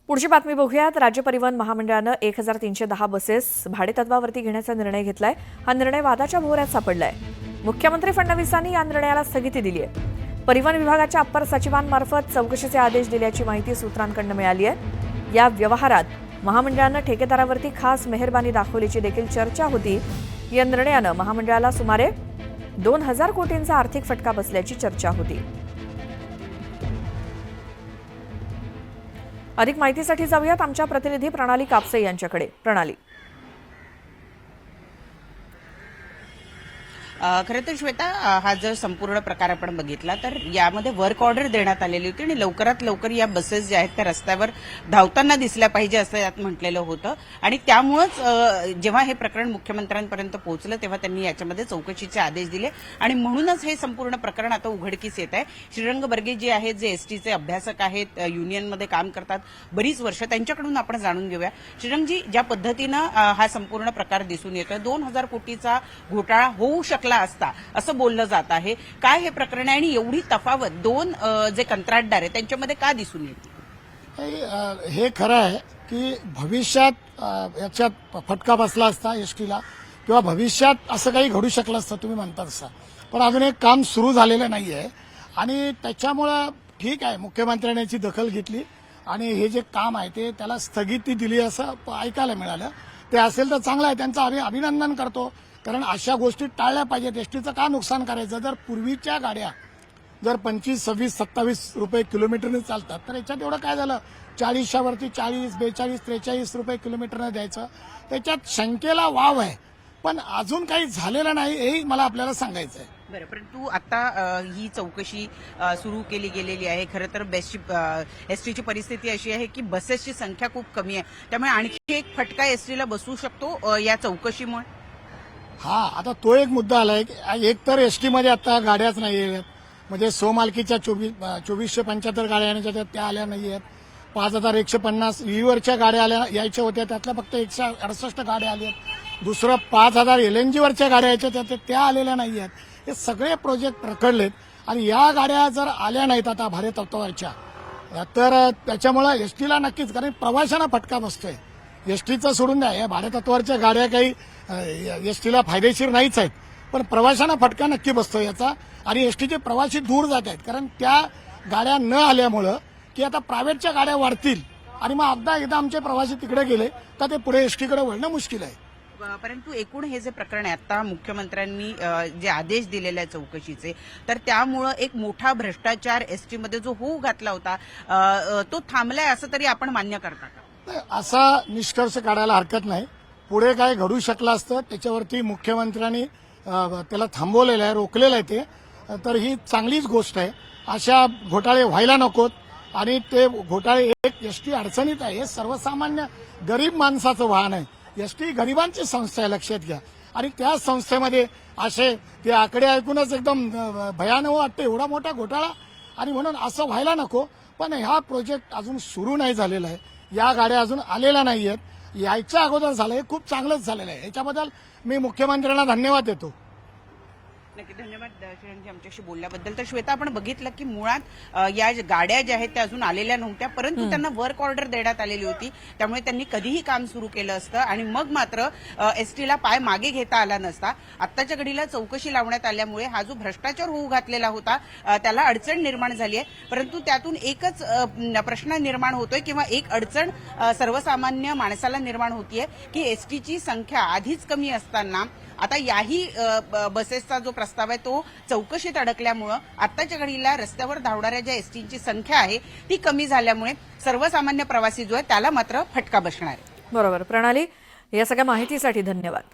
पुढची बातमी बघूयात। राज्य परिवहन महामंडळानं 1310 बसेस भाडेतत्वावरती घेण्याचा निर्णय घेतलाय। हा निर्णय वादाच्या भोवऱ्यात सापडलाय। मुख्यमंत्री फडणवीसांनी या निर्णयाला स्थगिती दिली आहे। परिवहन विभागाच्या अप्पर सचिवांमार्फत चौकशीचे आदेश दिल्याची माहिती सूत्रांकडून मिळाली आहे। या व्यवहारात महामंडळानं ठेकेदारावरती खास मेहरबानी दाखवल्याची देखील चर्चा होती। या निर्णयानं महामंडळाला सुमारे 2000 कोटींचा आर्थिक फटका बसल्याची चर्चा होती। अधिक माहितीसाठी जाऊयात आमच्या प्रतिनिधी प्रणाली कापसे यांच्याकडे। प्रणाली, खरं तर श्वेता, हा जर संपूर्ण प्रकार आपण बघितला तर यामध्ये वर्क ऑर्डर देण्यात आलेली होती आणि लवकरात लवकर या बसेस ज्या आहेत त्या रस्त्यावर धावताना दिसल्या पाहिजे असं यात म्हटलेलं होतं। आणि त्यामुळेच जेव्हा हे प्रकरण मुख्यमंत्र्यांपर्यंत पोहोचलं तेव्हा त्यांनी याच्यामध्ये चौकशीचे आदेश दिले आणि म्हणूनच हे संपूर्ण प्रकरण आता उघडकीस येत आहे। श्रीरंग बर्गे जे आहेत, जे एसटीचे अभ्यासक आहेत, युनियनमध्ये काम करतात बरीच वर्ष, त्यांच्याकडून आपण जाणून घेऊया। श्रीरंगजी, ज्या पद्धतीनं हा संपूर्ण प्रकार दिसून येतोय, 2000 कोटीचा घोटाळा होऊ शकला असता असं बोललं जात आहे। काय हे प्रकरण आहे आणि एवढी तफावत दोन जे कंत्राटदार आहेत त्यांच्यामध्ये का दिसून येते? हे खरं आहे की भविष्यात याच्यात फटका बसला असता एसटीला, किंवा भविष्यात असं काही घडू शकलं असतं तुम्ही म्हणता तसं, पण अजून एक काम सुरू झालेलं नाहीये आणि त्याच्यामुळं ठीक आहे, मुख्यमंत्र्यांनी याची दखल घेतली आणि हे जे काम आहे ते त्याला स्थगिती दिली असं ऐकायला मिळालं। ते असेल तर चांगलं आहे, त्यांचं आम्ही अभिनंदन करतो, कारण अशा गोष्टी टाळल्या पाहिजेत। एसटीचं का नुकसान करायचं? जर पूर्वीच्या गाड्या जर 25, 26, 27 रुपये किलोमीटरने चालतात तर याच्यात एवढं काय झालं? 40च्या वरती 40, 42, 43 रुपये किलोमीटरने द्यायचं, त्याच्यात शंकेला वाव आहे, पण अजून काही झालेलं नाही हेही मला आपल्याला सांगायचं आहे। बरं, परंतु आता ही चौकशी सुरू केली गेलेली आहे। खरं तर एसटीची परिस्थिती अशी आहे की बसेसची संख्या खूप कमी आहे, त्यामुळे आणखी एक फटका एसटीला बसू शकतो या चौकशीमुळे। हा, आता तो एक मुद्दा आलाय की एक तर एसटीमध्ये आता गाड्याच नाही आहेत, म्हणजे स्वमालकीच्या 2475 गाड्या आणि त्या आल्या नाही आहेत। 5150 व्हीवरच्या गाड्या यायच्या होत्या, त्यातल्या फक्त 168 गाड्या आल्या आहेत। दुसरं 5000 LNG वरच्या गाड्या यायच्या त्या आलेल्या नाही आहेत। हे सगळे प्रोजेक्ट रखडलेत आणि या गाड्या जर आल्या नाहीत आता भाडेतत्वावरच्या तर त्याच्यामुळे एसटीला नक्कीच, कारण प्रवाशांना फटका बसतोय। एसटीचं सोडून द्या, या भाडेतत्वावरच्या गाड्या काही एसटीला फायदेशीर नाहीच आहेत, पण प्रवाशांना फटका नक्की बसतो याचा, आणि एसटीचे प्रवासी दूर जात आहेत, कारण त्या गाड्या न आल्यामुळं की आता प्रायव्हेटच्या गाड्या वाढतील आणि मग एकदा आमचे प्रवासी तिकडे गेले तर ते पुढे एसटीकडे वळणं मुश्किल आहे। परंतु एकूण हे जे प्रकरण आहे, आता मुख्यमंत्र्यांनी जे आदेश दिलेले आहेत चौकशीचे, तर त्यामुळं एक मोठा भ्रष्टाचार एसटीमध्ये जो होऊ घातला होता तो थांबलाय असं तरी आपण मान्य करता का? असा निष्कर्ष काढायला हरकत नाही। पुढे काय घडू शकलं असतं त्याच्यावरती मुख्यमंत्र्यांनी त्याला थांबवलेलं आहे, रोखलेलं आहे ते, तर ही चांगलीच गोष्ट आहे। अशा घोटाळे व्हायला नकोत आणि ते घोटाळे एक एसटी अडचणीत आहे। हे सर्वसामान्य गरीब माणसाचं वाहन आहे, एसटी गरिबांची संस्था आहे, लक्षात घ्या। आणि त्या संस्थेमध्ये असे ते आकडे ऐकूनच एकदम भयानक वाटते, एवढा मोठा घोटाळा, आणि म्हणून असं व्हायला नको। पण हा प्रोजेक्ट अजून सुरू नाही झालेला आहे, या गाड्या अजून आलेल्या नाही आहेत, यायच्या अगोदर झालं, हे खूप चांगलंच झालेलं आहे। याच्याबद्दल मी मुख्यमंत्र्यांना धन्यवाद देतो। नक्की, धन्यवाद श्रीरंगजी आमच्याशी बोलल्याबद्दल। तर श्वेता, आपण बघितलं की मुळात या गाड्या ज्या आहेत त्या अजून आलेल्या नव्हत्या, परंतु त्यांना वर्क ऑर्डर देण्यात आलेली होती, त्यामुळे त्यांनी कधीही काम सुरू केलं असतं आणि मग मात्र एसटीला पाय मागे घेता आला नसता। आत्ताच्या घडीला चौकशी लावण्यात आल्यामुळे हा जो भ्रष्टाचार होऊ घातलेला होता त्याला अडचण निर्माण झाली आहे। परंतु त्यातून एकच प्रश्न निर्माण होतोय किंवा एक अडचण सर्वसामान्य माणसाला निर्माण होतीये की एसटीची संख्या आधीच कमी असताना आता याही बसेसचा जो प्रस्ताव आहे तो चौकशीत अडकल्यामुळं आत्ताच्या घडीला रस्त्यावर धावणाऱ्या ज्या एसटीची संख्या आहे ती कमी झाल्यामुळे सर्वसामान्य प्रवासी जो आहे त्याला मात्र फटका बसणार आहे। बरोबर प्रणाली, या सगळ्या माहितीसाठी धन्यवाद।